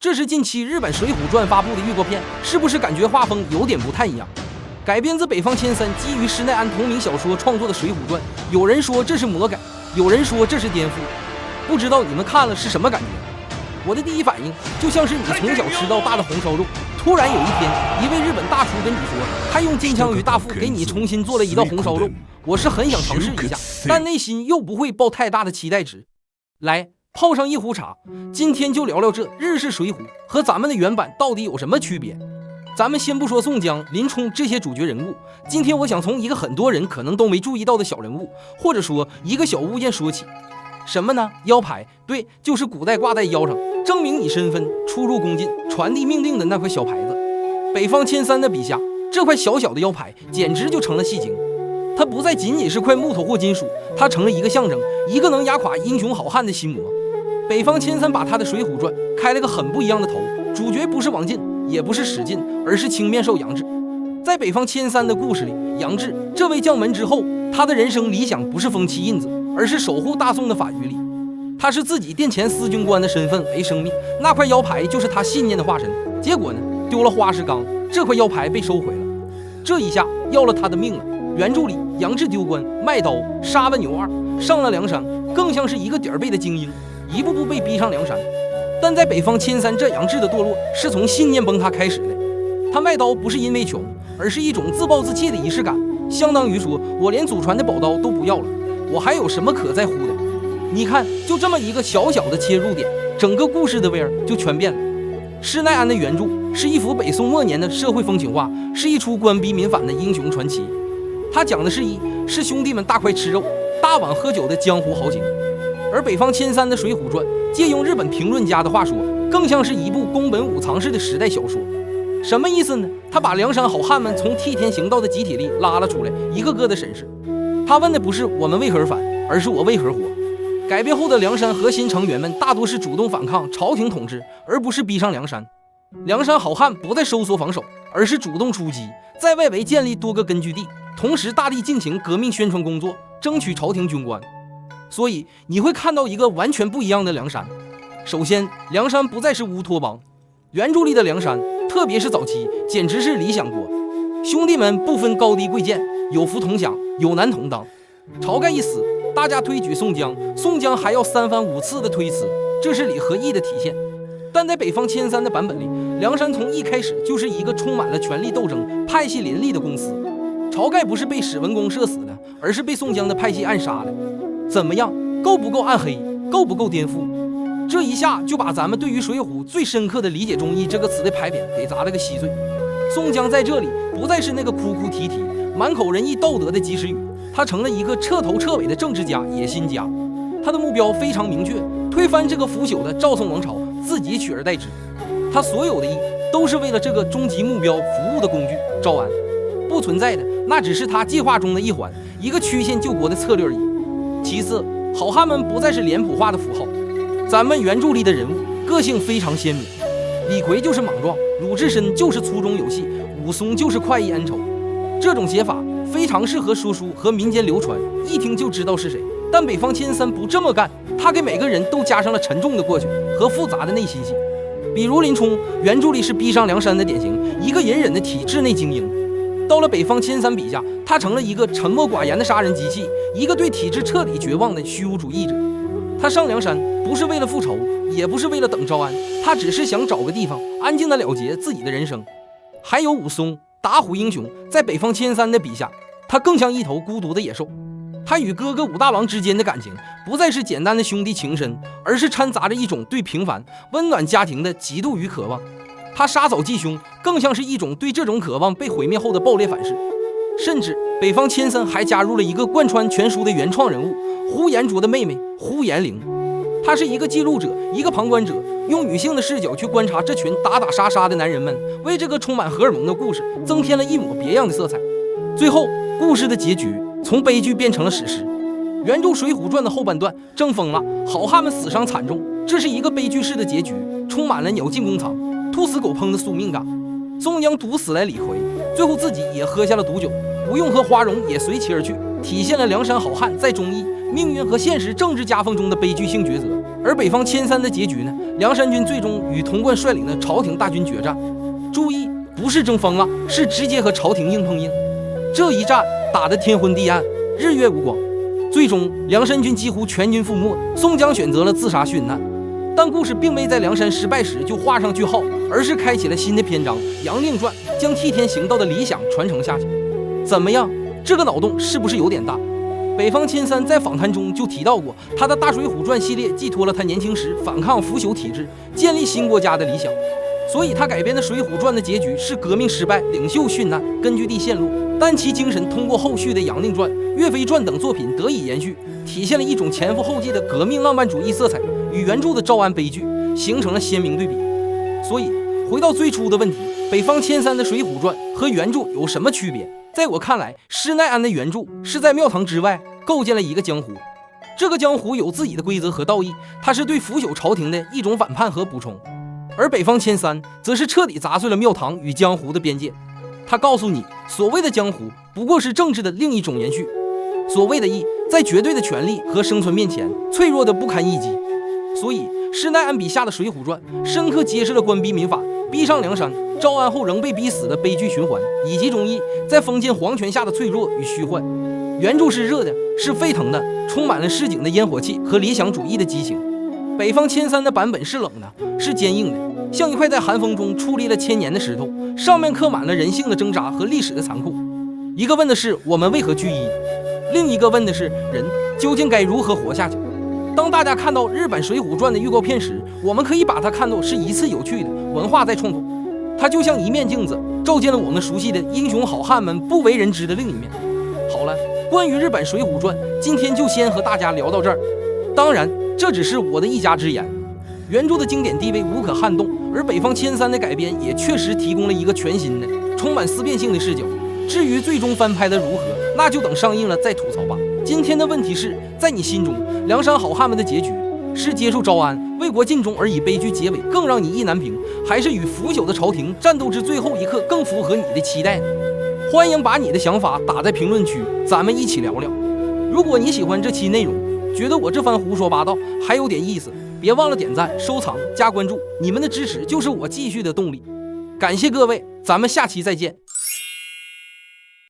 这是近期日本《水浒传》发布的预告片，是不是感觉画风有点不太一样？改编自北方千三基于施耐庵同名小说创作的《水浒传》，有人说这是魔改，有人说这是颠覆，不知道你们看了是什么感觉？我的第一反应就像是你从小吃到大的红烧肉，突然有一天一位日本大厨跟你说，他用金枪鱼大腹给你重新做了一道红烧肉，我是很想尝试一下，但内心又不会抱太大的期待值。来，泡上一壶茶，今天就聊聊这日式水浒和咱们的原版到底有什么区别。咱们先不说宋江、林冲这些主角人物，今天我想从一个很多人可能都没注意到的小人物，或者说一个小物件说起。什么呢？腰牌，对，就是古代挂在腰上，证明你身份、出入宫禁、传递命令的那块小牌子。北方千三的笔下，这块小小的腰牌简直就成了戏精。它不再仅仅是块木头或金属，它成了一个象征，一个能压垮英雄好汉的心魔。北方千三把他的《水浒传》开了个很不一样的头，主角不是王进，也不是史进，而是青面兽杨志。在北方千三的故事里，杨志这位将门之后，他的人生理想不是封妻印子，而是守护大宋的法于理。他是自己殿前司军官的身份为生命，那块腰牌就是他信念的化身。结果呢，丢了花石纲，这块腰牌被收回了，这一下要了他的命了。原著里，杨志丢官、卖刀、杀了牛二，上了梁山，更像是一个点儿背的精英，一步步被逼上梁山。但在北方千三，这杨志的堕落是从信念崩塌开始的。他卖刀不是因为穷，而是一种自暴自弃的仪式感，相当于说我连祖传的宝刀都不要了，我还有什么可在乎的？你看，就这么一个小小的切入点，整个故事的味儿就全变了。施耐庵的原著是一幅北宋末年的社会风情画，是一出官逼民反的英雄传奇。他讲的是兄弟们大块吃肉、大碗喝酒的江湖豪情，而北方千三的《水浒传》借用日本评论家的话说，更像是一部宫本武藏式的时代小说。什么意思呢？他把梁山好汉们从替天行道的集体里拉了出来，一个个的审视。他问的不是我们为何反，而是我为何活。改编后的梁山核心成员们大多是主动反抗朝廷统治，而不是逼上梁山。梁山好汉不再收缩防守，而是主动出击，在外围建立多个根据地，同时大力进行革命宣传工作，争取朝廷军官。所以你会看到一个完全不一样的梁山。首先，梁山不再是乌托邦，原著里的梁山，特别是早期，简直是理想国。兄弟们不分高低贵贱，有福同享，有难同当。晁盖一死，大家推举宋江，宋江还要3番5次的推辞，这是礼和义的体现。但在北方千三的版本里，梁山从一开始就是一个充满了权力斗争、派系林立的公司。晁盖不是被史文恭射死的，而是被宋江的派系暗杀的。怎么样，够不够暗黑？够不够颠覆？这一下就把咱们对于水浒最深刻的理解忠义这个词的牌匾给砸了个稀碎。宋江在这里不再是那个哭哭啼啼、满口仁义道德的及时雨，他成了一个彻头彻尾的政治家、野心家。他的目标非常明确，推翻这个腐朽的赵宋王朝，自己取而代之。他所有的义都是为了这个终极目标服务的工具——招安。不存在的，那只是他计划中的一环，一个曲线救国的策略而已。其次，好汉们不再是脸谱化的符号，咱们原著里的人物个性非常鲜明。李逵就是莽撞，鲁智深就是粗中有细，武松就是快意恩仇。这种写法非常适合说书和民间流传，一听就知道是谁。但北方千三不这么干，他给每个人都加上了沉重的过去和复杂的内心戏。比如林冲，原著里是逼上梁山的典型，一个隐忍的体制内精英。到了北方千三笔下，他成了一个沉默寡言的杀人机器，一个对体制彻底绝望的虚无主义者。他上梁山不是为了复仇，也不是为了等招安，他只是想找个地方安静的了结自己的人生。还有武松，打虎英雄，在北方千三的笔下，他更像一头孤独的野兽。他与哥哥武大郎之间的感情不再是简单的兄弟情深，而是掺杂着一种对平凡温暖家庭的嫉妒与渴望。他杀嫂继兄，更像是一种对这种渴望被毁灭后的爆裂反噬。甚至北方千三还加入了一个贯穿全书的原创人物——呼延灼的妹妹呼延龄。她是一个记录者，一个旁观者，用女性的视角去观察这群打打杀杀的男人们，为这个充满荷尔蒙的故事增添了一抹别样的色彩。最后，故事的结局从悲剧变成了史诗。原著《水浒传》的后半段争锋了，好汉们死伤惨重，这是一个悲剧式的结局，充满了鸟尽弓藏、兔死狗烹的宿命感。宋江毒死了李逵，最后自己也喝下了毒酒，吴用和花荣也随其而去，体现了梁山好汉在忠义、命运和现实政治夹缝中的悲剧性抉择。而北方千山的结局呢？梁山军最终与童贯率领的朝廷大军决战。注意，不是争锋啊，是直接和朝廷硬碰硬。这一战打得天昏地暗，日月无光。最终，梁山军几乎全军覆没，宋江选择了自杀殉难。但故事并没在梁山失败时就画上句号，而是开启了新的篇章。杨令传将替天行道的理想传承下去。怎么样？这个脑洞是不是有点大？北方千山在访谈中就提到过，他的《大水浒传》系列寄托了他年轻时反抗腐朽体制、建立新国家的理想。所以他改编的《水浒传》的结局是革命失败，领袖殉难，根据地陷落。但其精神通过后续的《杨令传》《岳飞传》等作品得以延续，体现了一种前赴后继的革命浪漫主义色彩，与原著的招安悲剧形成了鲜明对比。所以回到最初的问题，北方千山的《水浒传》和原著有什么区别？在我看来，施耐庵的原著是在庙堂之外构建了一个江湖，这个江湖有自己的规则和道义，它是对腐朽朝廷的一种反叛和补充。而北方千山则是彻底砸碎了庙堂与江湖的边界，他告诉你，所谓的江湖不过是政治的另一种延续，所谓的义在绝对的权力和生存面前脆弱的不堪一击。所以施耐庵笔下的《水浒传》深刻揭示了官逼民反、逼上梁山、招安后仍被逼死的悲剧循环，以及忠义在封建皇权下的脆弱与虚幻。原著是热的，是沸腾的，充满了市井的烟火气和理想主义的激情。北方千山的版本是冷的，是坚硬的，像一块在寒风中矗立了千年的石头，上面刻满了人性的挣扎和历史的残酷。一个问的是我们为何惧一，另一个问的是人究竟该如何活下去。当大家看到日本《水浒传》的预告片时，我们可以把它看作是一次有趣的文化再创作，它就像一面镜子，照见了我们熟悉的英雄好汉们不为人知的另一面。好了，关于日本《水浒传》，今天就先和大家聊到这儿。当然，这只是我的一家之言，原著的经典地位无可撼动，而北方千山的改编也确实提供了一个全新的、充满思辨性的视角。至于最终翻拍的如何，那就等上映了再吐槽吧。今天的问题是，在你心中，梁山好汉们的结局是接受招安、为国尽忠而以悲剧结尾更让你意难平，还是与腐朽的朝廷战斗至最后一刻更符合你的期待呢？欢迎把你的想法打在评论区，咱们一起聊聊。如果你喜欢这期内容，觉得我这番胡说八道还有点意思，别忘了点赞、收藏、加关注，你们的支持就是我继续的动力。感谢各位，咱们下期再见。